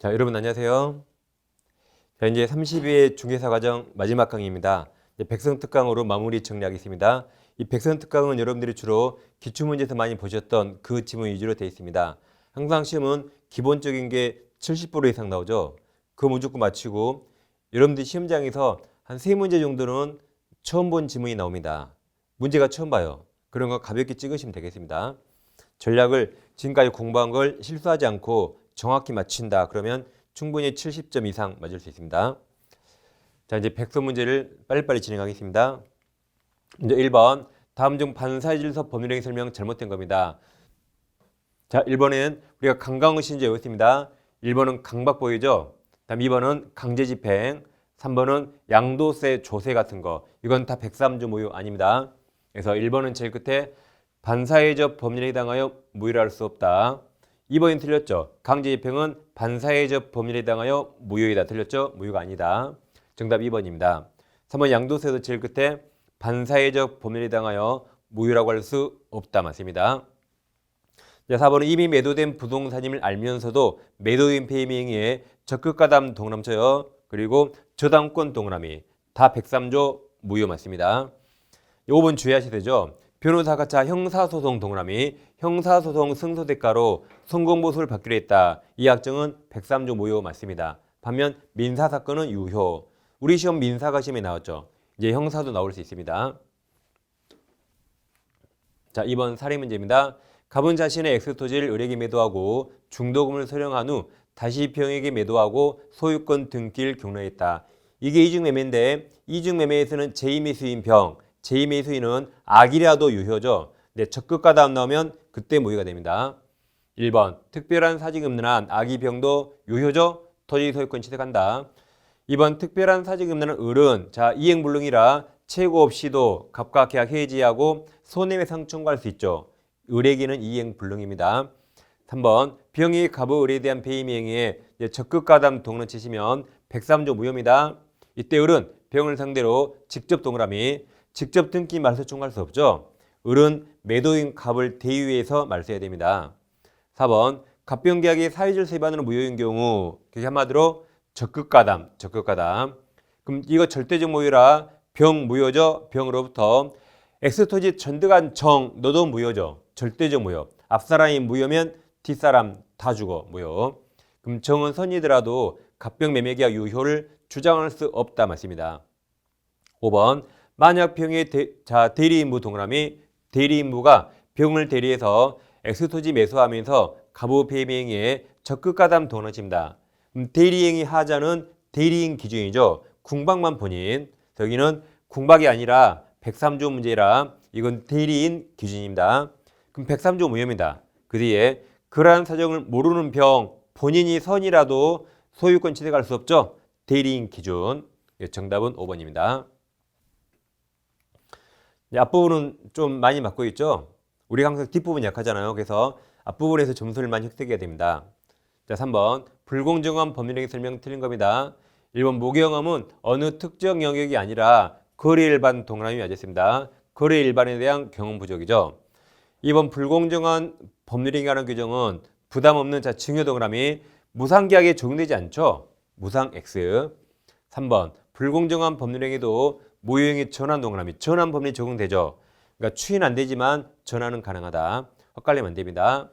자, 여러분 안녕하세요. 자, 이제 32회 중개사과정 마지막 강의입니다. 이제 백성특강으로 마무리 정리하겠습니다. 이 백성특강은 여러분들이 주로 기출문제에서 많이 보셨던 그 지문 위주로 되어 있습니다. 항상 시험은 기본적인 게 70% 이상 나오죠. 그거 무조건 맞히고 여러분들이 시험장에서 한 3문제 정도는 처음 본 지문이 나옵니다. 문제가 처음 봐요. 그런 거 가볍게 찍으시면 되겠습니다. 전략을 지금까지 공부한 걸 실수하지 않고 정확히 맞춘다. 그러면 충분히 70점 이상 맞을 수 있습니다. 자, 이제 백서 문제를 빨리빨리 진행하겠습니다. 이제 1번 다음 중 반사회질서 법률행위 설명 잘못된 겁니다. 자, 1번은 우리가 강강의신제 외웠습니다. 1번은 강박보유죠. 다음 2번은 강제집행, 3번은 양도세, 조세 같은 거. 이건 다 103조 무효 아닙니다. 그래서 1번은 제일 끝에 반사회적 법률에 해당하여 무효라 할 수 없다. 2번이 틀렸죠. 강제집행은 반사회적 법률에 해당하여 무효이다. 틀렸죠? 무효가 아니다. 정답 2번입니다. 3번 양도세도 제일 끝에 반사회적 법률에 해당하여 무효라고 할 수 없다. 맞습니다. 4번은 이미 매도된 부동산임을 알면서도 매도인 폐미행위에 적극가담 동남쳐요. 그리고 저당권 동남이 다 103조 무효 맞습니다. 5번 주의하셔야 되죠. 변호사가 형사소송 동남이 형사소송 승소 대가로 성공보수를 받기로 했다. 이 약정은 103조 무효 맞습니다. 반면 민사사건은 유효. 우리 시험 민사가 시험에 나왔죠. 이제 형사도 나올 수 있습니다. 자, 2번 사례 문제입니다. 갑은 자신의 엑스토지를 을에게 매도하고 중도금을 수령한 후 다시 병에게 매도하고 소유권 등기를 경로했다. 이게 이중매매인데 이중매매에서는 제2매수인 병, 제2매수인은 악이라도 유효죠. 네, 적극가담 나오면 그때 무효가 됩니다. 1번 특별한 사직 없는 한 악의 병도 유효죠. 토지 소유권 취득한다. 2번 특별한 사직 없는 한 을은 이행불능이라 최고 없이도 갑과 계약 해지하고 손해배상 청구할 수 있죠. 을에게는 이행불능입니다. 3번 병이 갑의 을에 대한 배임행위에 적극가담 동원을 치시면 103조 무효입니다. 이때 을은 병을 상대로 직접 동그라미 직접 등기 말소 청구할 수 없죠. 을은 매도인 갑을 대유해서 말소해야 됩니다. 4번 갑병 계약이 사회질서 위반으로 무효인 경우 그게 한마디로 적극가담. 그럼 이거 절대적 무효라 병 무효죠. 병으로부터 엑스토지 전득한 정 너도 무효죠. 절대적 무효. 앞사람이 무효면 뒷사람 다 죽어 무효. 그럼 정은 선이더라도 갑병 매매계약 유효를 주장할 수 없다 맞습니다. 5번 만약 병의 대리인무 동그라미 대리인무가 병을 대리해서 엑스토지 매수하면서 갑의 배임행위에 적극가담 동원하십니다. 대리행위 하자는 대리인 기준이죠. 궁박만 본인. 여기는 궁박이 아니라 103조 문제라 이건 대리인 기준입니다. 그럼 103조 무효입니다. 그 뒤에 그러한 사정을 모르는 병 본인이 선이라도 소유권 취득할 수 없죠. 대리인 기준. 정답은 5번입니다. 앞부분은 좀 많이 맞고 있죠. 우리가 항상 뒷부분 약하잖아요. 그래서 앞부분에서 점수를 많이 획득해야 됩니다. 자, 3번 불공정한 법률행위 설명 틀린 겁니다. 1번 모경험은 어느 특정 영역이 아니라 거래 일반 동그라미 맞았습니다. 거래 일반에 대한 경험 부족이죠. 2번 불공정한 법률행위라는 규정은 부담 없는 증여 동그라미 무상계약에 적용되지 않죠. 무상 X. 3번 불공정한 법률행위도 무효행위 전환 동그라미 전환 법률이 적용되죠. 그러니까 추인 안 되지만 전환은 가능하다. 헷갈리면 안 됩니다.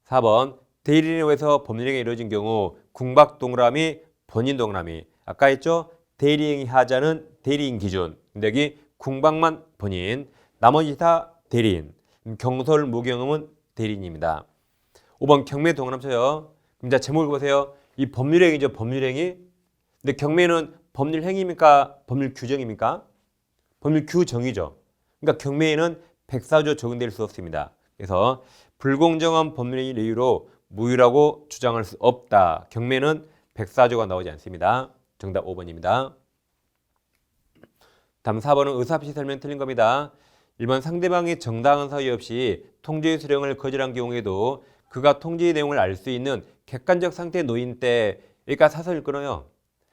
4번 대리인에 의해서 법률행위 이루어진 경우 궁박 동그라미 본인 동그라미 아까 했죠. 대리행위 하자는 대리인 기준. 근데 여기 궁박만 본인 나머지 다 대리인. 경솔 무경험은 대리인입니다. 5번 경매 동그라미 쳐요. 그럼 자 제목을 보세요. 이 법률행위죠. 법률행위. 근데 경매는 법률행위입니까? 법률 규정입니까? 법률 규정이죠. 그러니까 경매에는 104조 적용될 수 없습니다. 그래서 불공정한 법률행위 이유로 무효라고 주장할 수 없다. 경매는 104조가 나오지 않습니다. 정답 5번입니다. 다음 4번은 의사합시 설명 틀린 겁니다. 1번 상대방이 정당한 사유 없이 통지의 수령을 거절한 경우에도 그가 통지의 내용을 알 수 있는 객관적 상태에 놓인 때 그러니까 사설을 끊어요.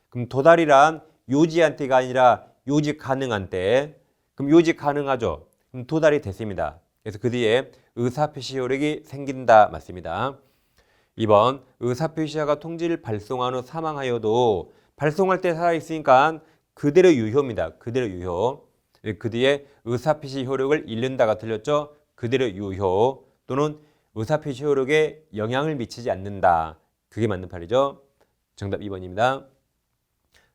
그럼 도달이란 요지한 때가 아니라 요지 가능한 때. 그럼 요지 가능하죠. 그럼 도달이 됐습니다. 그래서 그 뒤에 의사표시 효력이 생긴다 맞습니다. 2번 의사표시자가 통지를 발송한 후 사망하여도 발송할 때 살아있으니까 그대로 유효입니다. 그대로 유효. 그 뒤에 의사표시 효력을 잃는다가 틀렸죠. 그대로 유효 또는 의사표시 효력에 영향을 미치지 않는다. 그게 맞는 말이죠. 정답 2번입니다.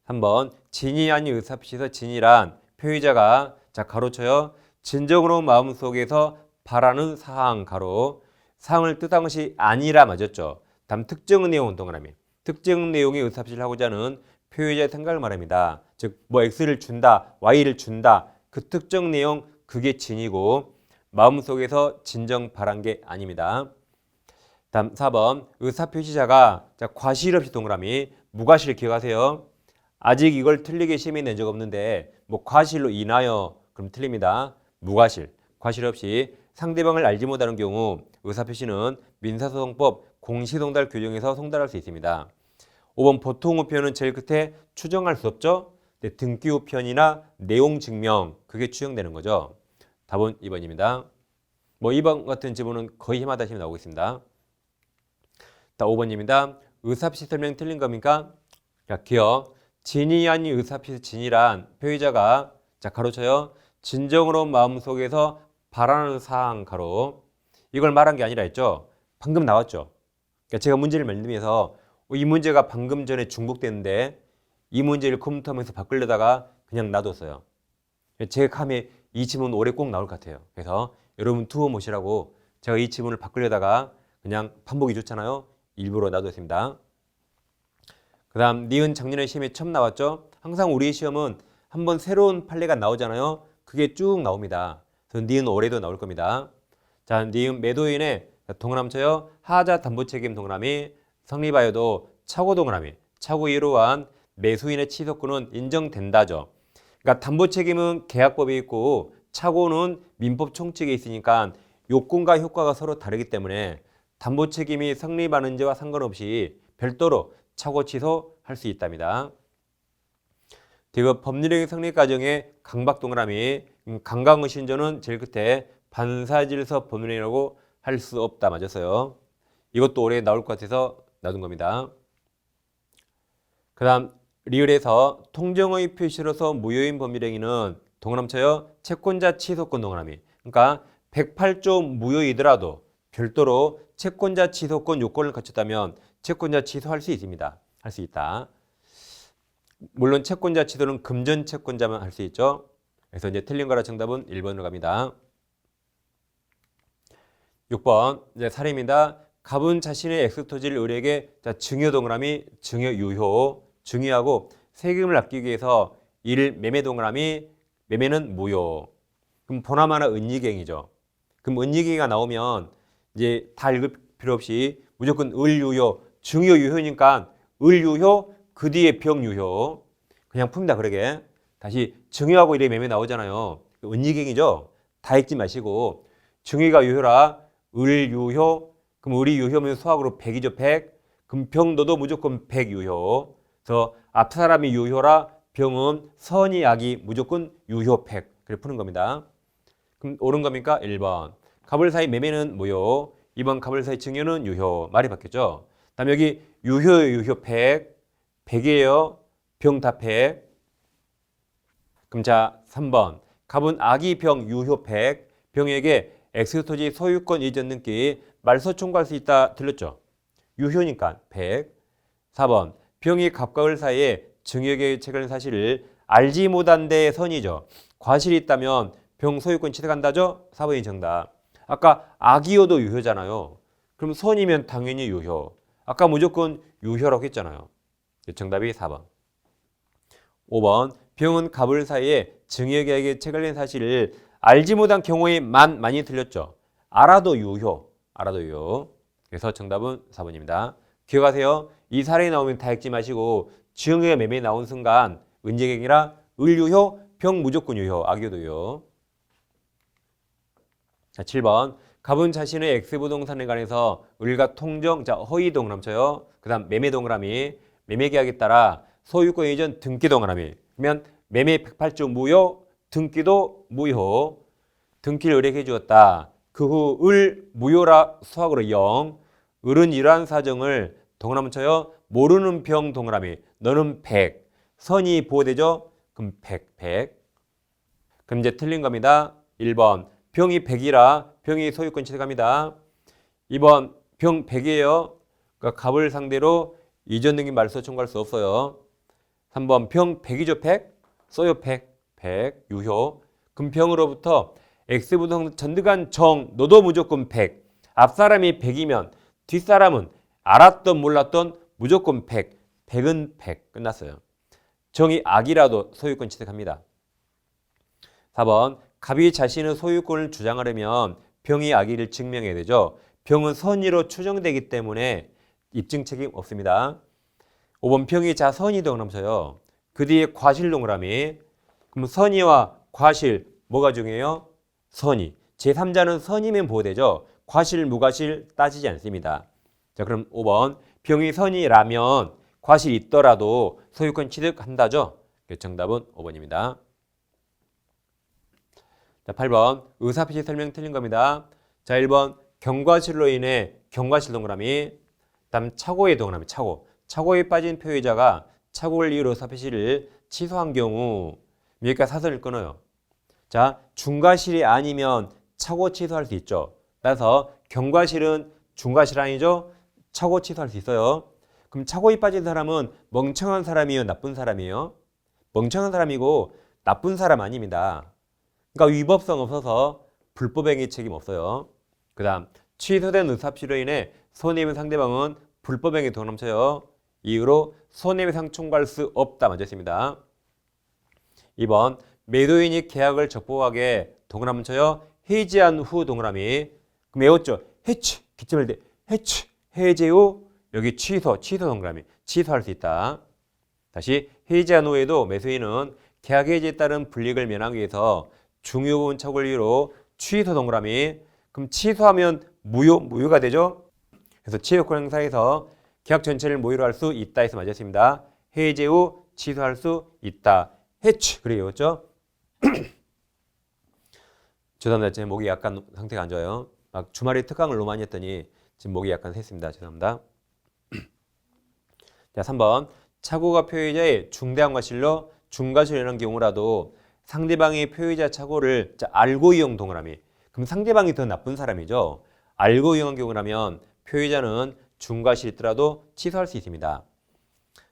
3번 진이 아닌 의사표시에서 진이란 표의자가 자 가로쳐요. 진정으로 마음속에서 바라는 사항 가로 사항을 뜻한 것이 아니라 맞았죠. 다음 특정 내용은 동그라미. 특정 내용의 의사표시를 하고자 하는 표의자의 생각을 말합니다. 즉 뭐 X를 준다, Y를 준다. 그 특정 내용 그게 진이고 마음속에서 진정 바란 게 아닙니다. 다음 4번 의사표시자가 자 과실 없이 동그라미 무과실 기억하세요. 아직 이걸 틀리게 시험에 낸 적 없는데 뭐 과실로 인하여 그럼 틀립니다. 무과실, 과실 없이 상대방을 알지 못하는 경우 의사표시는 민사소송법 공시송달 규정에서 송달할 수 있습니다. 5번 보통 우편은 제일 끝에 추정할 수 없죠. 등기 우편이나 내용 증명 그게 추정되는 거죠. 답은 2번입니다. 뭐 2번 같은 지문은 거의 해마다 시험에 나오고 있습니다. 자, 5번입니다. 의사표시 설명 틀린 겁니까? 자, 기억. 진이 아닌 의사표시 진이란 표의자가 자 가로쳐요. 진정으로 마음속에서 바라는 사항 가로 이걸 말한 게 아니라 했죠. 방금 나왔죠. 그러니까 제가 문제를 만들면서 이 문제가 방금 전에 중복됐는데 이 문제를 컴퓨터하면서 바꾸려다가 그냥 놔뒀어요. 제가 감에 이 지문 올해 꼭 나올 것 같아요. 그래서 여러분 투어 모시라고 제가 이 지문을 바꾸려다가 그냥 반복이 좋잖아요. 일부러 놔뒀습니다. 그 다음 니은 작년에 시험에 처음 나왔죠. 항상 우리 시험은 한번 새로운 판례가 나오잖아요. 그게 쭉 나옵니다. 그래서 니은 올해도 나올 겁니다. 자, 니은 매도인의 동그라미 쳐요. 하자 담보책임 동그라미 성립하여도 차고 동그라미 차고 이루한 매수인의 취소권은 인정된다죠. 그러니까 담보책임은 계약법에 있고 차고는 민법 총칙에 있으니까 요건과 효과가 서로 다르기 때문에 담보책임이 성립하는지와 상관없이 별도로 차고 취소할 수 있답니다. 그리고 법률행위 성립 과정에 강박 동그라미 강강의 신조는 제일 끝에 반사질서 법률행위라고 할 수 없다 맞았어요. 이것도 올해 나올 것 같아서 놔둔 겁니다. 그 다음 리을에서 통정의 표시로서 무효인 법률행위는 동그라미 쳐요. 채권자 취소권 동그라미. 그러니까 108조 무효이더라도 별도로 채권자 취소권 요건을 갖췄다면 채권자 취소할 수 있습니다. 할 수 있다. 물론 채권자 취소는 금전 채권자만 할 수 있죠. 그래서 이제 틀린 거라 정답은 1번으로 갑니다. 6번 이제 사례입니다. 갑은 자신의 X토지를 을에게 증여 동그라미 증여 유효 증여하고 세금을 아끼기 위해서 이를 매매 동그라미 매매는 무효. 그럼 보나마나 은이갱이죠. 그럼 은이갱이가 나오면 이제 다 읽을 필요 없이 무조건 을유효 증여 유효니까 을유효 그 뒤에 병유효 그냥 풉니다. 그러게 다시 증여하고 이래 매매 나오잖아요. 은이갱이죠. 다 읽지 마시고 증여가 유효라 을유효 그럼 을이 유효면 수학으로 100이죠. 100 그럼 병도도 무조건 100 유효. 그래서 앞 사람이 유효라 병은 선이 악이 무조건 유효 100 그래 푸는 겁니다. 그럼 옳은 겁니까? 1번 갑을 사이 매매는 무효 2번 갑을 사이 증여는 유효 말이 바뀌었죠. 다음 여기 유효 100 100이에요. 병 다 100 그럼 자 3번 갑은 악이 병 유효 100 병에게 X토지 소유권 이전 등기 말소 청구할 수 있다 들렸죠? 유효니까 100 4번 병이 갑과 을 사이에 증여계획을 사실을 알지 못한 데 선이죠. 과실이 있다면 병 소유권 취득한다죠? 4번이 정답. 아까 악이어도 유효잖아요. 그럼 선이면 당연히 유효. 아까 무조건 유효라고 했잖아요. 정답이 4번. 5번 병은 갑을 사이에 증여계획에 체결된 사실을 알지 못한 경우에만 많이 틀렸죠. 알아도 유효. 알아도 유효. 그래서 정답은 4번입니다. 기억하세요. 이 사례에 나오면 다 읽지 마시고 증여 매매 나온 순간 은제객이라 을유효 병 무조건 유효 악유도 유효. 자 7번 갑은 자신의 X부동산에 관해서 을과 통정 자 허위 동그라미 쳐요. 그 다음 매매 동그라미 매매계약에 따라 소유권 이전 등기 동그라미 그러면 매매 108조 무효 등기도 무효 등기를 을에게 주었다. 그 후 을 무효라 수학으로 0 을은 이러한 사정을 동그라미 쳐요. 모르는 병 동그라미. 너는 100. 선이 보호되죠? 그럼 100. 그럼 이제 틀린 겁니다. 1번. 병이 100이라 병이 소유권 취득합니다. 2번. 병 100이에요. 그러니까 갑을 상대로 이전 등기 말소 청구할 수 없어요. 3번. 병 100이죠? 100? 써요 100. 유효. 그럼 병으로부터 X부동 전득한 정 너도 무조건 100. 앞사람이 100이면 뒷사람은 알았던 몰랐던 무조건 100. 100은 100. 끝났어요. 정이 악이라도 소유권 취득합니다. 4번. 갑이 자신의 소유권을 주장하려면 병이 악의를 증명해야 되죠. 병은 선의로 추정되기 때문에 입증 책임 없습니다. 5번. 병이 자선이 동그라미쳐요. 그 뒤에 과실 동그라미. 그럼 선의와 과실 뭐가 중요해요? 선의. 제3자는 선의면 보호되죠. 과실, 무과실 따지지 않습니다. 자, 그럼 5번. 병이 선의라면 과실이 있더라도 소유권 취득한다죠. 정답은 5번입니다. 자, 8번. 의사표시 설명 틀린 겁니다. 자, 1번. 경과실로 인해 경과실 동그라미. 다음 착오의 동그라미. 착오에 빠진 표의자가 착오를 이유로 의사표시를 취소한 경우 여기까지 사선을 끊어요. 자, 중과실이 아니면 착오 취소할 수 있죠. 따라서 경과실은 중과실 아니죠? 착오 취소할 수 있어요. 그럼 착오에 빠진 사람은 멍청한 사람이에요? 나쁜 사람이에요? 멍청한 사람이고 나쁜 사람 아닙니다. 그러니까 위법성 없어서 불법행위 책임 없어요. 그 다음 취소된 의사표시로 인해 손해배상 상대방은 불법행위 동남쳐요. 이유로 손해배상 청구할 수 없다. 맞았습니다. 2번. 매도인이 계약을 적법하게 동그라미 쳐요. 해지한 후 동그라미. 그럼 외웠죠? 해치. 기점을 때 해치. 해제 후 여기 취소 동그라미. 취소할 수 있다. 다시 해지한 후에도 매수인은 계약 해지에 따른 불이익을 면하기 위해서 중요 부분 착오를 이유로 취소 동그라미. 그럼 취소하면 무효가 되죠? 그래서 취소권 행사에서 계약 전체를 무효로 할 수 있다 해서 맞았습니다. 해제 후 취소할 수 있다. 해치. 그래 외웠죠? 죄송합니다. 제 목이 약간 상태가 안 좋아요. 막 주말에 특강을 너무 많이 했더니 지금 목이 약간 샜습니다. 죄송합니다. 자, 3번. 착오가 표의자의 중대한 과실로 중과실을 일어난 경우라도 상대방이 표의자 착오를 알고 이용 동그라미. 그럼 상대방이 더 나쁜 사람이죠. 알고 이용한 경우라면 표의자는 중과실이 있더라도 취소할 수 있습니다.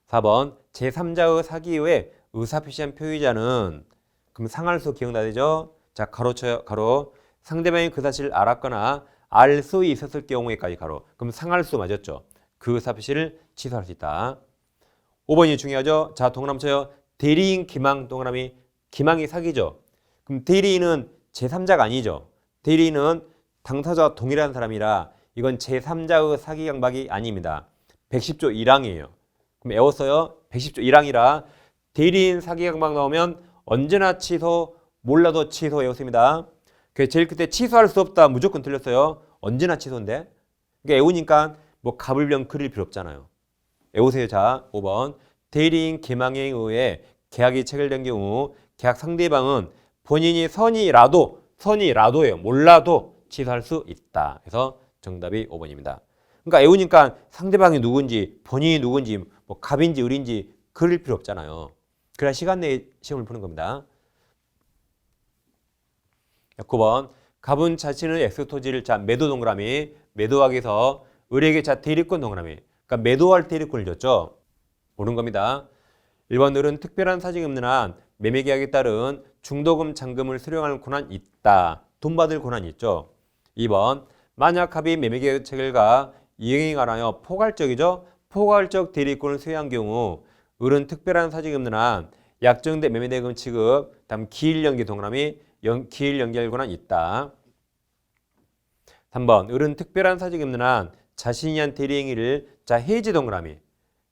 4번. 제3자의 사기 이후에 의사표시한 표의자는 그럼 상할수 기억나죠? 자, 가로 쳐요. 가로. 상대방이 그 사실을 알았거나 알 수 있었을 경우에까지 가로. 그럼 상할수 맞았죠? 그 의사표시를 취소할 수 있다. 5번이 중요하죠? 자, 동그라미 쳐요. 대리인 기망 동그라미. 기망이 사기죠. 그럼 대리인은 제3자가 아니죠. 대리인은 당사자와 동일한 사람이라 이건 제3자의 사기 강박이 아닙니다. 110조 1항이에요. 그럼 외웠어요? 110조 1항이라 대리인 사기 강박 나오면 언제나 취소, 몰라도 취소 외웠습니다. 제일 끝에 취소할 수 없다 무조건 틀렸어요. 언제나 취소인데. 그러니까 외우니까 뭐 갑을병 그릴 필요 없잖아요. 외우세요. 자, 5번. 대리인 기망에 의해 계약이 체결된 경우 계약 상대방은 본인이 선이라도예요. 몰라도 취소할 수 있다. 그래서 정답이 5번입니다. 그러니까 외우니까 상대방이 누군지, 본인이 누군지, 뭐 갑인지 을인지 그릴 필요 없잖아요. 그래야 시간 내에 시험을 푸는 겁니다. 9번. 갑은 자신의 엑스토지를 매도 동그라미, 매도하기 위해서 을에게 대리권 동그라미. 그러니까 매도할 대리권을 줬죠. 옳은 겁니다. 1번. 을은 특별한 사정이 없는 한 매매계약에 따른 중도금, 잔금을 수령할 권한이 있다. 돈 받을 권한이 있죠. 2번. 만약 갑이 매매계약 체결과 이행에 관하여 포괄적이죠. 포괄적 대리권을 수여한 경우 을은 특별한 사정이 없는 한 약정된 매매대금 취급, 다음 기일연기 동그라미, 기일연기할 권한이 있다. 3번. 을은 특별한 사정이 없는 한 자신이 한 대리행위를 해지 동그라미.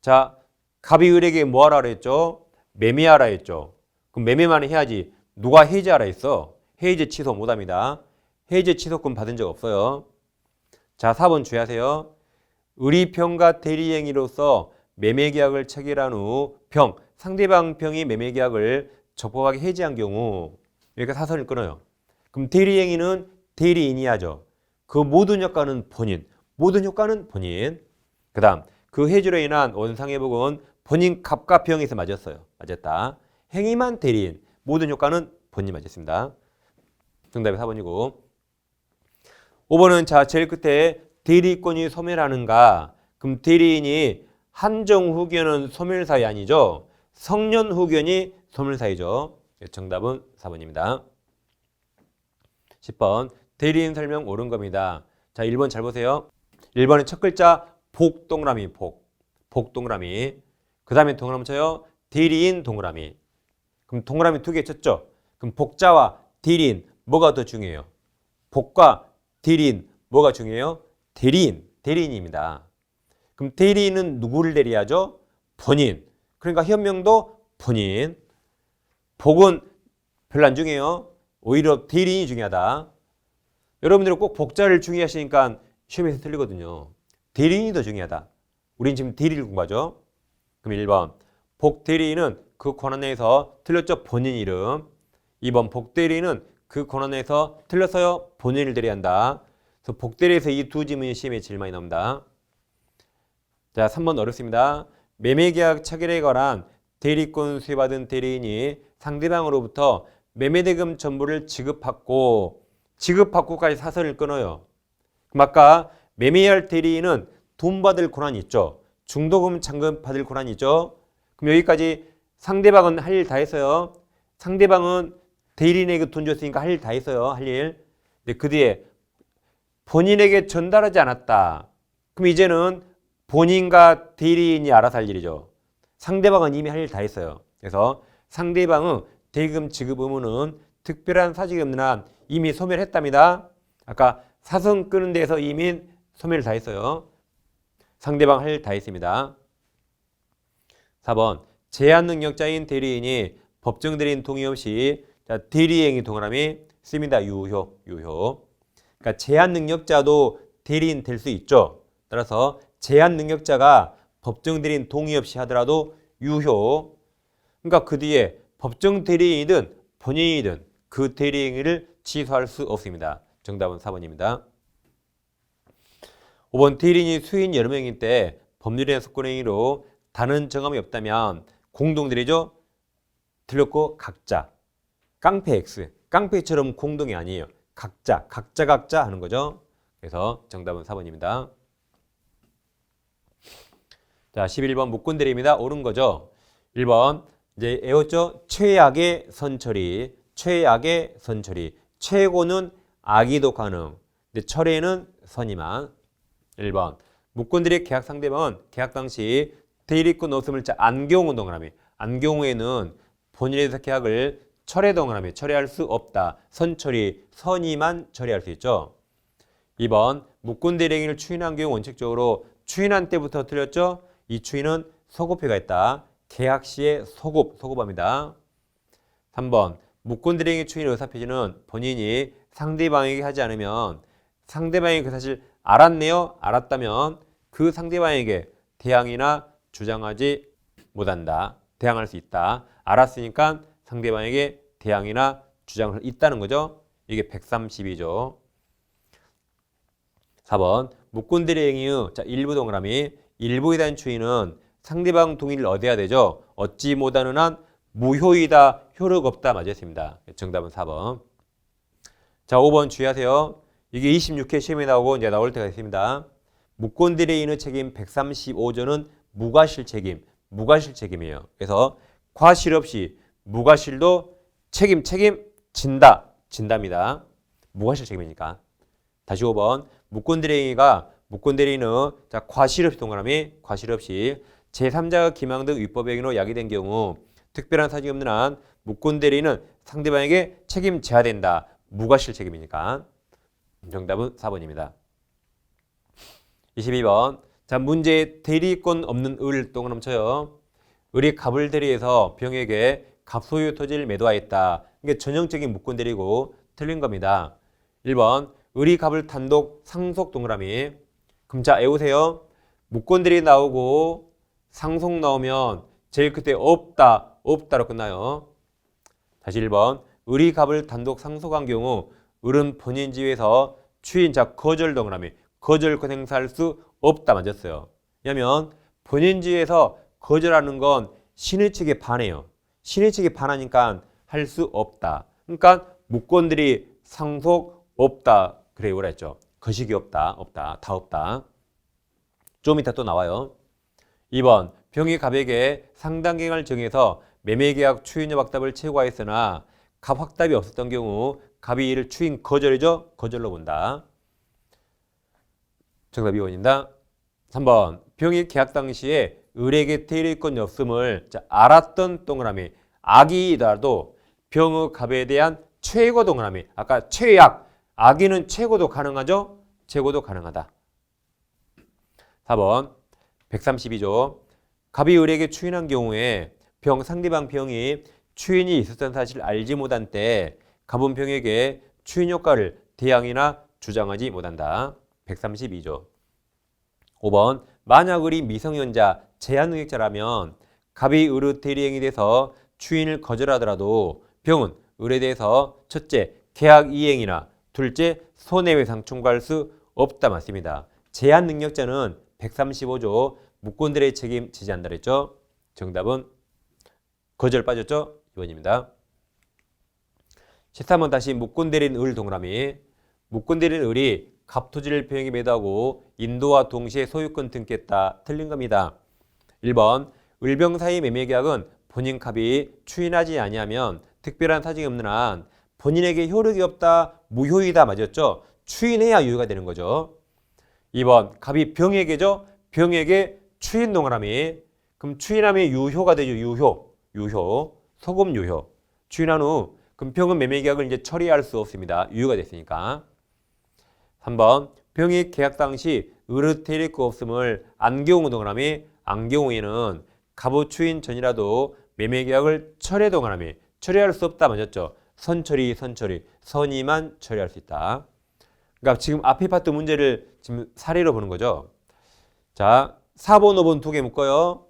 자, 갑이 을에게 뭐 하라 그랬죠? 매매하라 했죠. 그럼 매매만 해야지. 누가 해지하라 했어? 해지 취소 못합니다. 해지 취소권 받은 적 없어요. 자, 4번 주의하세요. 을이 병과 대리행위로서 매매계약을 체결한 후 상대방 병이 매매계약을 적법하게 해지한 경우 여기가 사선을 끊어요. 그럼 대리행위는 대리인이 하죠. 그 모든 역할은 모든 효과는 본인. 그 다음 그 해주로 인한 원상회복은 본인 값과 비용에서 맞았어요. 맞았다. 행위만 대리인. 모든 효과는 본인 맞았습니다. 정답이 4번이고 5번은 자 제일 끝에 대리권이 소멸하는가. 그럼 대리인이 한정후견은 소멸사유 아니죠. 성년후견이 소멸사유죠. 정답은 4번입니다. 10번 대리인 설명 옳은 겁니다. 자 1번 잘 보세요. 1번의 첫 글자 복 동그라미 복 동그라미. 그 다음에 동그라미 쳐요. 대리인 동그라미. 그럼 동그라미 2개 쳤죠. 그럼 복자와 대리인 뭐가 더 중요해요? 복과 대리인 뭐가 중요해요? 대리인입니다. 그럼 대리인은 누구를 대리하죠? 본인. 그러니까 현명도 본인. 복은 별로 안 중요해요. 오히려 대리인이 중요하다. 여러분들은 꼭 복자를 중요하시니까 시험에서 틀리거든요. 대리인이 더 중요하다. 우린 지금 대리를 공부하죠. 그럼 1번 복대리인은 그 권한 내에서 틀렸죠. 본인 이름. 2번 복대리인은 그 권한 내에서 틀렸어요. 본인을 대리한다. 그래서 복대리에서 이 두 지문이 시험에 제일 많이 나옵니다. 자 3번 어렵습니다. 매매계약 체결에 관한 대리권 수여받은 대리인이 상대방으로부터 매매대금 전부를 지급받고까지 사선을 끊어요. 그럼 아까 매매할 대리인은 돈 받을 권한이 있죠. 중도금 잔금 받을 권한이 있죠. 그럼 여기까지 상대방은 할 일 다 했어요. 상대방은 대리인에게 돈 줬으니까 할 일 다 했어요. 할 일. 근데 그 뒤에 본인에게 전달하지 않았다. 그럼 이제는 본인과 대리인이 알아서 할 일이죠. 상대방은 이미 할 일 다 했어요. 그래서 상대방은 대금 지급 의무는 특별한 사직이 없는 한 이미 소멸했답니다. 아까 사선 끄는 데서 이미 소멸을 다 했어요. 상대방 할 일 다 했습니다. 4번 제한 능력자인 대리인이 법정 대리인 동의 없이 대리행위 동그라미 씁니다. 유효. 그러니까 제한 능력자도 대리인 될 수 있죠. 따라서 제한 능력자가 법정 대리인 동의 없이 하더라도 유효. 그러니까 그 뒤에 법정 대리인이든 본인이든 그 대리행위를 취소할 수 없습니다. 정답은 4번입니다. 5번 대리인이 수인 여러 명일 때 법률의 속권행위로 다른 정함이 없다면 공동대리죠. 틀렸고 각자. 깡패 X. 깡패처럼 공동이 아니에요. 각자 하는 거죠. 그래서 정답은 4번입니다. 자, 11번 묵건대리입니다. 옳은 거죠. 1번 이제 외웠죠. 최악의 선처리. 최고는 악의도 가능. 근데 철회는 선이만. 1번 묵건대리 계약 상대방은 계약 당시 대리권 없음을 안경우 동그라미. 안경우에는 본인에서 계약을 철회 동그라미. 철회할 수 없다. 선처리. 선이만 처리할 수 있죠. 2번 묵건대리행위를 추인한 경우 원칙적으로 추인한 때부터 틀렸죠. 이 추인은 소급표가 있다. 계약 시에 소급합니다. 3번 묵건대리행위 추인 의사표시는 본인이 상대방에게 하지 않으면 상대방이 그 사실 알았네요. 알았다면 그 상대방에게 대항이나 주장하지 못한다. 대항할 수 있다. 알았으니까 상대방에게 대항이나 주장을 있다는 거죠. 이게 132죠. 4번 묵건대리행위의 일부 동그라미. 일부에 대한 추인은 상대방 동의를 얻어야 되죠. 얻지 못하는 한 무효이다. 효력 없다. 맞았습니다. 정답은 4번. 자, 5번 주의하세요. 이게 26회 시험에 나오고 이제 나올 때가 있습니다. 묵건대리인의 책임 135조는 무과실 책임이에요. 그래서 과실 없이 무과실도 진답니다. 무과실 책임이니까. 다시 5번 묵건대리인은 과실 없이 동그라미 과실 없이 제3자가 기망 등 위법 행위로 야기된 경우 특별한 사정이 없는 한 묵건대리인은 상대방에게 책임져야 된다. 무과실 책임이니까. 정답은 4번입니다. 22번. 자, 문제에 대리권 없는 을 동그라미 쳐요. 을이 갑을 대리해서 병에게 갑소유 토지를 매도하였다. 이게 전형적인 묵건대리고 틀린 겁니다. 1번. 을이 갑을 단독 상속 동그라미. 그럼 자, 외우세요. 묵건대리 나오고 상속 나오면 제일 끝에 없다로 끝나요. 다시 1번. 을이 갑을 단독 상속한 경우 을은 본인 지위에서 추인 거절 동그라미. 거절권 행사할 수 없다 맞았어요. 왜냐하면 본인지에서 거절하는 건 신의 측에 반해요. 신의 측에 반하니까 할 수 없다. 그러니까 무권들이 상속 없다. 그래 오라 했죠. 거식이 없다. 없다. 다 없다. 좀 이따 또 나와요. 2번 병이 갑에게 상당기간을 정해서 매매계약 추인료 확답을 최고하였으나 갑 확답이 없었던 경우 갑이 이를 추인 거절이죠. 거절로 본다. 정답 2번입니다. 3번 병이 계약 당시에 을에게 대리권이 없음을 알았던 동그라미 악이더라도 병의 갑에 대한 최고 동그라미 아까 최악 악의는 최고도 가능하죠? 최고도 가능하다. 4번 132조 갑이 을에게 추인한 경우에 상대방 병이 추인이 있었던 사실을 알지 못한 때 갑은 병에게 추인 효과를 대항이나 주장하지 못한다. 132조 5번 만약 을이 미성년자 제한 능력자라면 갑이 을의 대리행위 돼서 추인을 거절하더라도 병은 을에 대해서 첫째 계약 이행이나 둘째 손해배상 청구할 수 없다 맞습니다. 제한 능력자는 135조 무권들의 책임 지지한다 그랬죠. 정답은 거절 빠졌죠. 2번입니다. 13번 다시 무권대리인 을 동그라미 무권대리인 을이 갑토지를 병에게 매도하고 인도와 동시에 소유권 등기했다. 틀린 겁니다. 1번 을병 사이 매매계약은 본인 갑이 추인하지 아니하면 특별한 사정이 없는 한 본인에게 효력이 없다. 무효이다. 맞았죠? 추인해야 유효가 되는 거죠. 2번 갑이 병에게죠. 병에게 추인 동그라미 그럼 추인하면 유효가 되죠. 유효 소금 유효 추인한 후 그럼 병은 매매계약을 이제 처리할 수 없습니다. 유효가 됐으니까. 3번 병이 계약 당시 을의 대리권 없음을 안경우 동그라미 안경우에는 갑의 추인 전이라도 매매계약을 철회 동그라미 처리할 수 없다 맞았죠. 선처리 선이만 처리할 수 있다. 그러니까 지금 앞에 파트 문제를 지금 사례로 보는 거죠. 자 4번 5번 두 개 묶어요.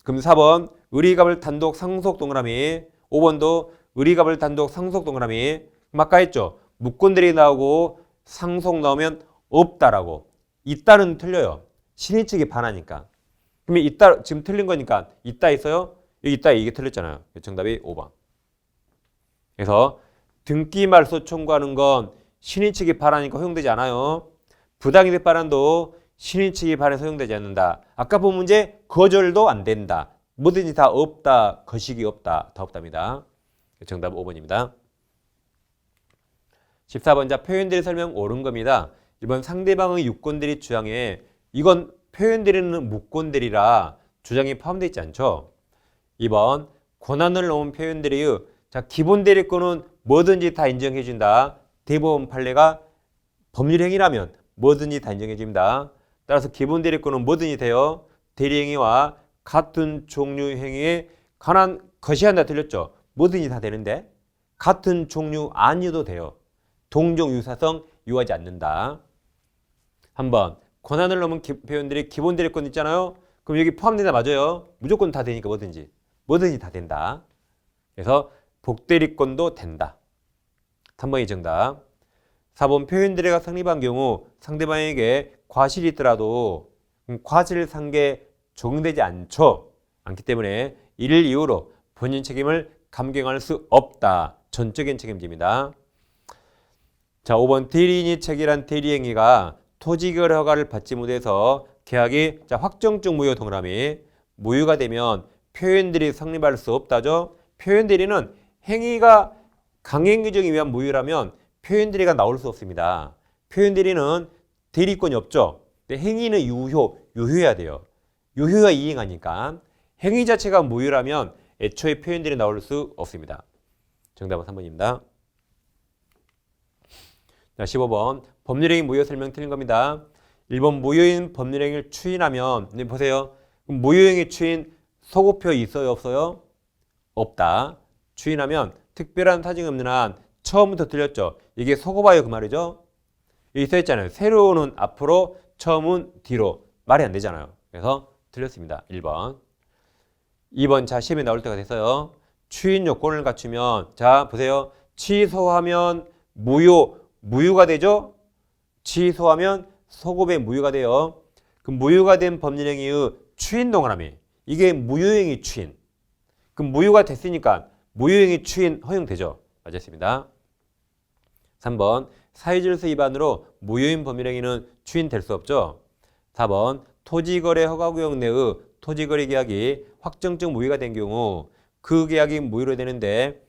그럼 4번 을이갑을 단독 상속 동그라미 5번도 을이갑을 단독 상속 동그라미 그럼 아까 했죠. 무권들이 나오고 상속 나오면 없다라고 있다는 틀려요. 신의 측이 반하니까. 그러면 있다 지금 틀린 거니까 있다 있어요? 여기 있다 이게 틀렸잖아요. 정답이 5번. 그래서 등기 말소 청구하는 건 신의 측이 반하니까 허용되지 않아요. 부당이득 반환도 신의 측이 반해서 허용되지 않는다. 아까 본 문제 거절도 안 된다. 뭐든지 다 없다. 거식이 없다. 다 없답니다. 정답 5번입니다. 14번 자 표현들의 설명 옳은 겁니다. 1번 상대방의 유권들이 주장에 이건 표현들이는 무권들이라 주장이 포함되어 있지 않죠. 2번 권한을 넘은 표현들이 자 기본 대리권은 뭐든지 다 인정해 준다. 대법원 판례가 법률행위라면 뭐든지 다 인정해 줍니다. 따라서 기본 대리권은 뭐든지 돼요. 대리행위와 같은 종류 행위에 관한 것이 한다 틀렸죠. 뭐든지 다 되는데 같은 종류 아니어도 돼요. 동종 유사성 유하지 않는다. 한번 권한을 넘은 표현들이 기본 대리권 있잖아요. 그럼 여기 포함된다 맞아요. 무조건 다 되니까 뭐든지 다 된다. 그래서 복대리권도 된다. 3번이 정답. 4번 표현들이가 성립한 경우 상대방에게 과실이 있더라도 과실상계 적용되지 않기 때문에 이를 이유로 본인 책임을 감경할 수 없다. 전적인 책임집니다. 자, 5번 대리인이 체결한 대리행위가 토지결 허가를 받지 못해서 계약이 확정적 무효 동그라미 무효가 되면 표현들이 성립할 수 없다죠. 표현들이는 행위가 강행규정에 의한 무효라면 표현들이가 나올 수 없습니다. 표현들이는 대리권이 없죠. 근데 행위는 유효해야 돼요. 유효가 이행하니까 행위 자체가 무효라면 애초에 표현들이 나올 수 없습니다. 정답은 3번입니다. 자, 15번 법률행위 무효 설명 틀린 겁니다. 1번 무효인 법률행위를 추인하면 보세요. 그럼 무효행위 추인 소급표 있어요 없어요? 없다. 추인하면 특별한 사정이 없는 한 처음부터 틀렸죠. 이게 소급하여 그 말이죠. 여기 써있잖아요. 새로운은 앞으로 처음은 뒤로 말이 안 되잖아요. 그래서 틀렸습니다. 1번. 2번 자 시험에 나올 때가 됐어요. 추인 요건을 갖추면 자 보세요. 취소하면 무효가 되죠. 취소하면 소급에 무효가 돼요. 그 무효가 된 법률행위의 추인 동그라미. 이게 무효행위 추인. 그 무효가 됐으니까 무효행위 추인 허용되죠. 맞았습니다. 3번 사회질서 위반으로 무효인 법률행위는 추인될 수 없죠. 4번 토지거래 허가구역 내의 토지거래 계약이 확정적 무효가 된 경우 그 계약이 무효로 되는데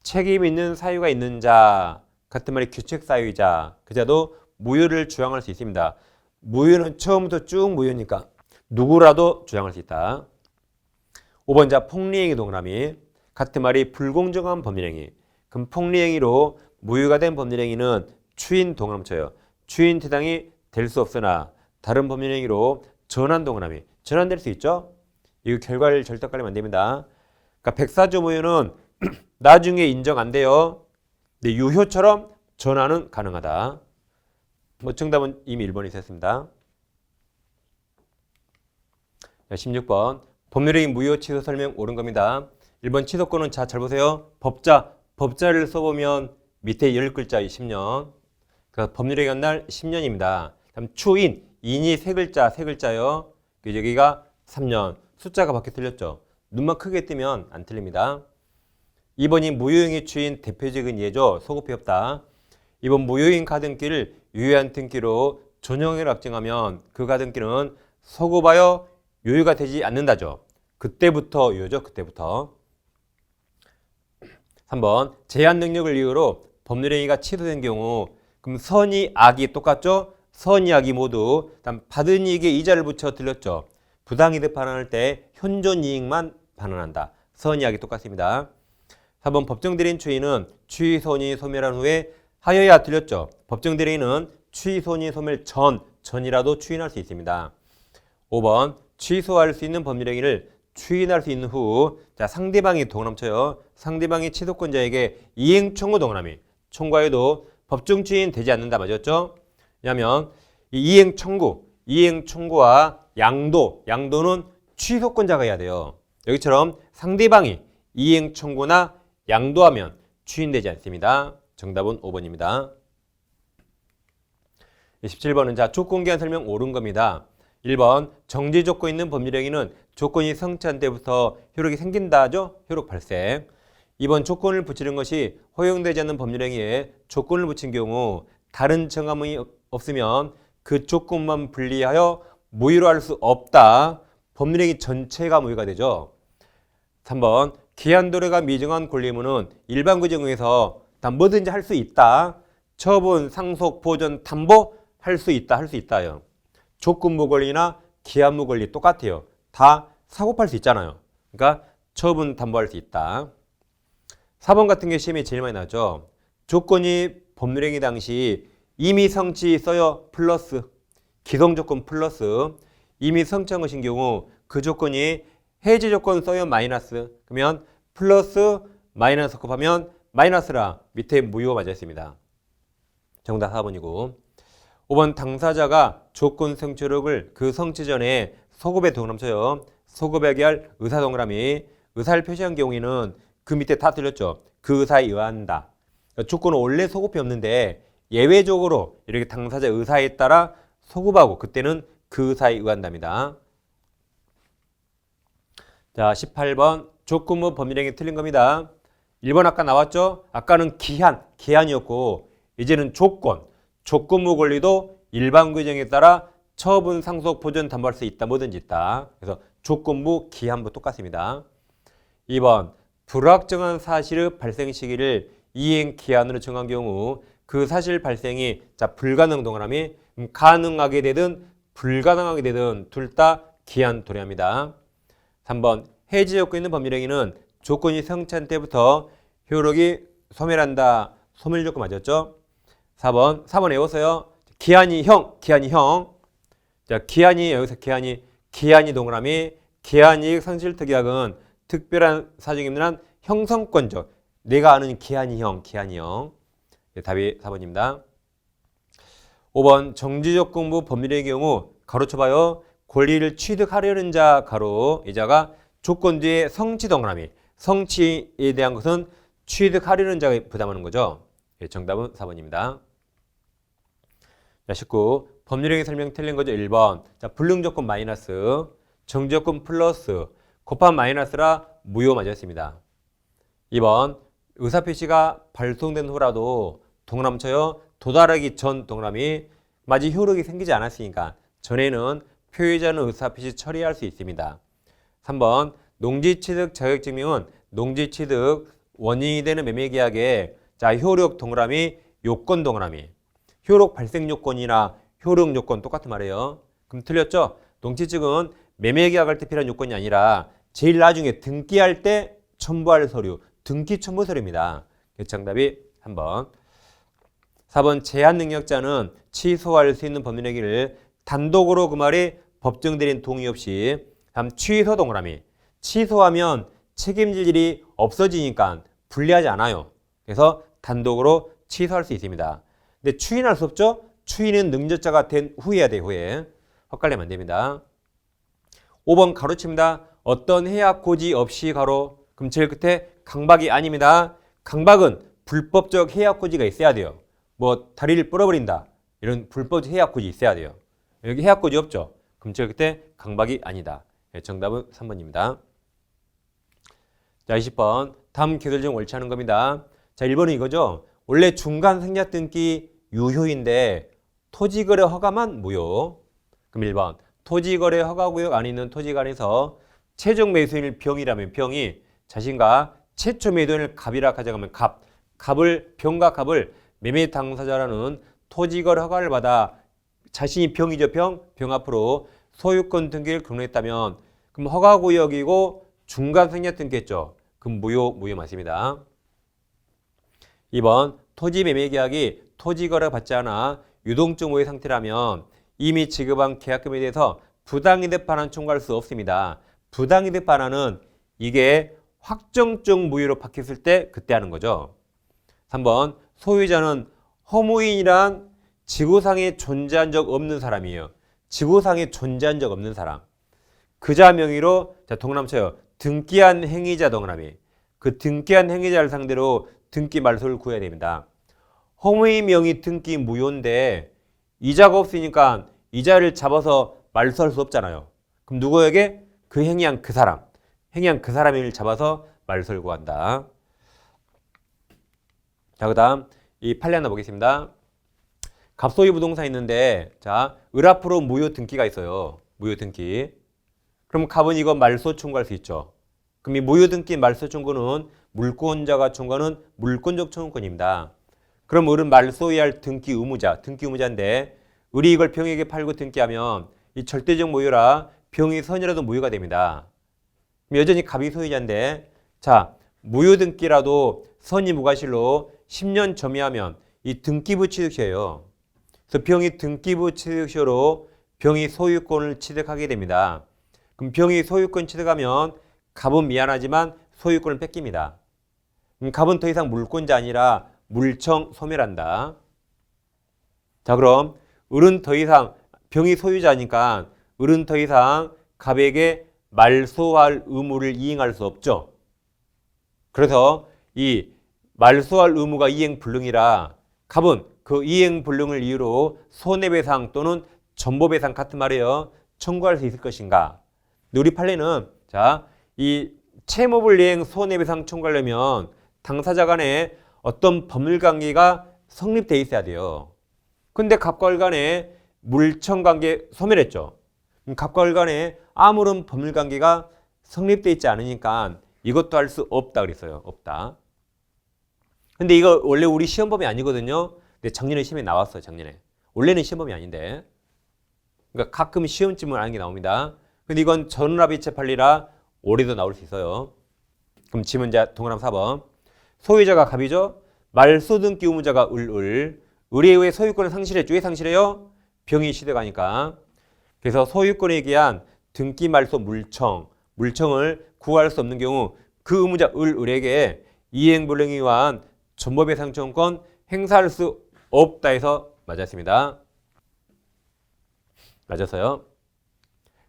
책임 있는 사유가 있는 자, 같은 말이 규책 사유이자 그 자도 무효를 주장할 수 있습니다. 무효는 처음부터 쭉 무효니까 누구라도 주장할 수 있다. 5번 자 폭리행위 동그라미. 같은 말이 불공정한 법률행위. 그럼 폭리행위로 무효가 된 법률행위는 추인 동그라미 쳐요. 추인 대상이 될 수 없으나 다른 법률행위로 전환 동그라미. 전환될 수 있죠? 이 결과를 절대가리면 안 됩니다. 그러니까 백사조 무효는 나중에 인정 안 돼요. 근데 유효처럼 전환은 가능하다. 뭐 정답은 이미 1번이 있었습니다. 16번 법률행위 무효 취소 설명 옳은 겁니다. 1번 취소권은 자 잘 보세요. 법자를 써보면 밑에 10글자 10년. 그러니까 법률행위 한 날 10년입니다. 다음 추인, 인이 3글자요. 여기가 3년. 숫자가 밖에 틀렸죠. 눈만 크게 뜨면 안 틀립니다. 2번이 무효행위 추인 대표적인 예죠. 소급이 없다. 2번 무효인 가등기를 유효한 등기로 전형을 확정하면 그 가등기는 소급하여 유효가 되지 않는다죠. 그때부터 유효죠. 그때부터. 3번 제한 능력을 이유로 법률행위가 취소된 경우 그럼 선의, 악이 똑같죠? 선의, 악이 모두 일단 받은 이익에 이자를 붙여 들렸죠. 부당이득 반환할 때 현존 이익만 반환한다. 선의, 악이 똑같습니다. 4번 법정 대리인 추인은 추이 선의 소멸한 후에 하여야 틀렸죠. 법정 대리인은 추이 선의 소멸 전이라도 추인할 수 있습니다. 5번 취소할 수 있는 법률행위를 추인할 수 있는 후 자 상대방이 동그라미 쳐요. 상대방이 취소권자에게 이행 청구 동그라미. 청구하여도 법정 추인 되지 않는다. 맞았죠? 왜냐하면 이 이행 청구와 양도는 취소권자가 해야 돼요. 여기처럼 상대방이 이행 청구나 양도하면 추인되지 않습니다. 정답은 5번입니다. 17번은 자 조건기한 설명 옳은 겁니다. 1번 정지 조건 있는 법률행위는 조건이 성취한 때부터 효력이 생긴다죠. 효력 발생. 2번 조건을 붙이는 것이 허용되지 않는 법률행위에 조건을 붙인 경우 다른 정함이 없으면 그 조건만 분리하여 무효로 할 수 없다. 법률행위 전체가 무효가 되죠. 3번 기한 도래가 미정한 권리의무는 일반 규정에서 다 뭐든지 할 수 있다. 처분, 상속, 보전, 담보 할 수 있다요. 조건부 권리나 기한부 권리 똑같아요. 다 사고팔 수 있잖아요. 그러니까 처분 담보할 수 있다. 4번 같은 게 시험에 제일 많이 나죠. 조건이 법률행위 당시 이미 성취 써요. 플러스 기성조건 플러스 이미 성취한 것인 경우 그 조건이 해지 조건 써요. 마이너스. 그러면 플러스 마이너스 곱하면 마이너스라 밑에 무효 맞아 있습니다. 정답 4번이고 5번 당사자가 조건 성취력을 그 성취 전에 소급에 동그라미 쳐요. 소급하게 할 의사 동그라미. 의사를 표시한 경우에는 그 밑에 다 틀렸죠. 그 의사에 의한다. 조건은 원래 소급이 없는데 예외적으로 이렇게 당사자 의사에 따라 소급하고 그때는 그 의사에 의한답니다. 자 18번 조건부 법률행위 틀린 겁니다. 1번 아까 나왔죠? 아까는 기한이었고 이제는 조건부 권리도 일반 규정에 따라 처분, 상속, 보전 담보할 수 있다. 뭐든지 있다. 그래서 조건부, 기한부 똑같습니다. 2번 불확정한 사실의 발생 시기를 이행 기한으로 정한 경우 그 사실 발생이 자 불가능 동그라미 가능하게 되든 불가능하게 되든 둘 다 기한 도래합니다. 3번 해지 조건 있는 법률행위는 조건이 성취한 때부터 효력이 소멸한다. 소멸 조건 맞았죠? 4번 외웠어요. 기한이 형. 자, 여기서 기한이 동그라미. 기한이익 상실특약은 특별한 사정이 있는 한 형성권적. 내가 아는 기한이 형. 네, 답이 4번입니다. 5번 정지조건부 법률의 경우 가로쳐봐요. 권리를 취득하려는 자 가로 이 자가 조건 뒤에 성취 동그라미. 성취에 대한 것은 취득하려는 자가 부담하는 거죠. 네, 정답은 4번입니다. 19. 법률행위 설명 틀린 거죠. 1번. 자, 불능조건 마이너스, 정지조건 플러스, 곱한 마이너스라 무효 맞았습니다. 2번. 의사표시가 발송된 후라도 동그라미 쳐요. 도달하기 전 동그라미 마치 효력이 생기지 않았으니까 전에는 표의자는 의사표시 처리할 수 있습니다. 3번. 농지취득 자격증명은 농지취득 원인이 되는 매매계약에 자 효력 동그라미 요건 동그라미 효력 발생 요건이나 효력 요건 똑같은 말이에요. 그럼 틀렸죠? 농지취득은 매매계약할 때 필요한 요건이 아니라 제일 나중에 등기할 때 첨부할 서류 등기 첨부 서류입니다. 정답이 3번. 4번 제한능력자는 취소할 수 있는 법률행위를 단독으로 그 말이 법정 대리인 동의 없이 다음 취소 동그라미 취소하면 책임질 일이 없어지니까 불리하지 않아요. 그래서 단독으로 취소할 수 있습니다. 근데 추인할 수 없죠? 추인은 능력자가 된 후에 해야 돼요. 후에. 헛갈리면 안 됩니다. 5번 가로칩니다. 어떤 해약 고지 없이 가로. 그럼 제일 끝에 강박이 아닙니다. 강박은 불법적 해약 고지가 있어야 돼요. 뭐 다리를 부러버린다. 이런 불법 해약 고지 있어야 돼요. 여기 해약 고지 없죠? 그럼 제일 끝에 강박이 아니다. 정답은 3번입니다. 자, 20번. 다음 계절적 옳지않은 겁니다. 자, 1번은 이거죠. 원래 중간 생략 등기 유효인데 토지거래 허가만 무효. 그럼 1번. 토지거래 허가구역 안에 있는 토지가 안에서 최종 매수인을 병이라면 병이 자신과 최초 매도인을 갑이라 가져가면 병과 갑을 매매 당사자라는 토지거래 허가를 받아 자신이 병이죠. 병 앞으로 소유권 등기를 경로했다면 그럼 허가구역이고 중간 생략 등기했죠. 그럼 무효 맞습니다. 2번 토지 매매 계약이 토지거래 받지 않아 유동적 모의 상태라면 이미 지급한 계약금에 대해서 부당이득 반환 청구할 수 없습니다. 부당이득 반환은 이게 확정적 무효로 바뀌었을 때 그때 하는 거죠. 3번 소유자는 허무인이란 지구상에 존재한 적 없는 사람이에요. 지구상에 존재한 적 없는 사람. 그자 명의로 자 동그라미 쳐요. 등기한 행위자 동그라미. 그 등기한 행위자를 상대로 등기 말소를 구해야 됩니다. 허무인 명의 등기 무효인데 이자가 없으니까 이자를 잡아서 말소할 수 없잖아요. 그럼 누구에게? 그 행위한 그 사람. 행위한 그 사람을 잡아서 말소를 구한다. 자, 그 다음 이 판례 하나 보겠습니다. 갑소유 부동산 있는데 자, 을 앞으로 무효 등기가 있어요. 무효 등기. 그럼 갑은 이거 말소 청구할 수 있죠. 그럼 이 무효 등기 말소 청구는 물권자가 청구하는 물권적 청구권입니다. 그럼 을은 말소해야 할 등기 의무자인데 을이 이걸 병에게 팔고 등기하면 이 절대적 무효라 병이 선이라도 무효가 됩니다. 그럼 여전히 갑이 소유자인데 자, 무효 등기라도 선이 무과실로 10년 점유하면 이 등기부 취득시효예요. 그래서 병이 등기부 취득시효로 병이 소유권을 취득하게 됩니다. 그럼 병이 소유권 취득하면 갑은 미안하지만 소유권을 뺏깁니다. 그럼 갑은 더 이상 물권자 아니라 물청 소멸한다. 자, 그럼 을은 더 이상 병이 소유자니까 을은 더 이상 갑에게 말소할 의무를 이행할 수 없죠. 그래서 이 말소할 의무가 이행불능이라 갑은 그 이행불능을 이유로 손해배상 또는 전보배상 같은 말이에요. 청구할 수 있을 것인가. 근데 우리 판례는 자, 이 채무불이행 손해배상 청구하려면 당사자 간에 어떤 법률관계가 성립돼 있어야 돼요. 근데 갑과 을 간에 물청관계 소멸했죠. 갑과 을 간에 아무런 법률관계가 성립돼 있지 않으니까 이것도 할 수 없다 그랬어요. 없다. 근데 이거 원래 우리 시험범위 아니거든요. 근데 작년에 시험에 나왔어요. 작년에. 원래는 시험범위 아닌데. 그러니까 가끔 시험쯤을 하는 게 나옵니다. 근데 이건 전납이체 판례라 올해도 나올 수 있어요. 그럼 지문 동그라미 4번. 소유자가 갑이죠. 말소 등기 의무자가 을에 의해 소유권을 상실했죠. 왜 상실해요? 병이 시대가니까. 그래서 소유권에 의한 등기 말소 물청을 구할 수 없는 경우 그 의무자 을에게 이행불능에 의한 전보배상 청구권 행사할 수 없다 해서 맞았습니다. 맞았어요.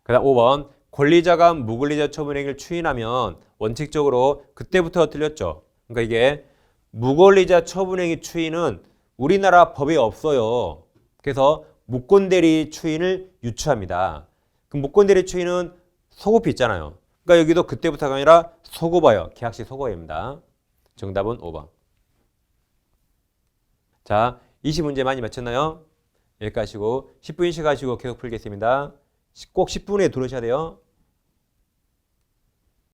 그 다음 5번. 권리자가 무권리자 처분행위를 추인하면 원칙적으로 그때부터 틀렸죠. 그러니까 이게 무권리자 처분행위 추인은 우리나라 법에 없어요. 그래서 무권대리 추인을 유추합니다. 그럼 무권대리 추인은 소급이 있잖아요. 그러니까 여기도 그때부터가 아니라 소급어요. 계약식 소급어입니다. 정답은 5번. 자, 20문제 많이 맞췄나요? 여기까지 하시고 10분 쉬가지고 계속 풀겠습니다. 꼭 10분에 들어오셔야 돼요.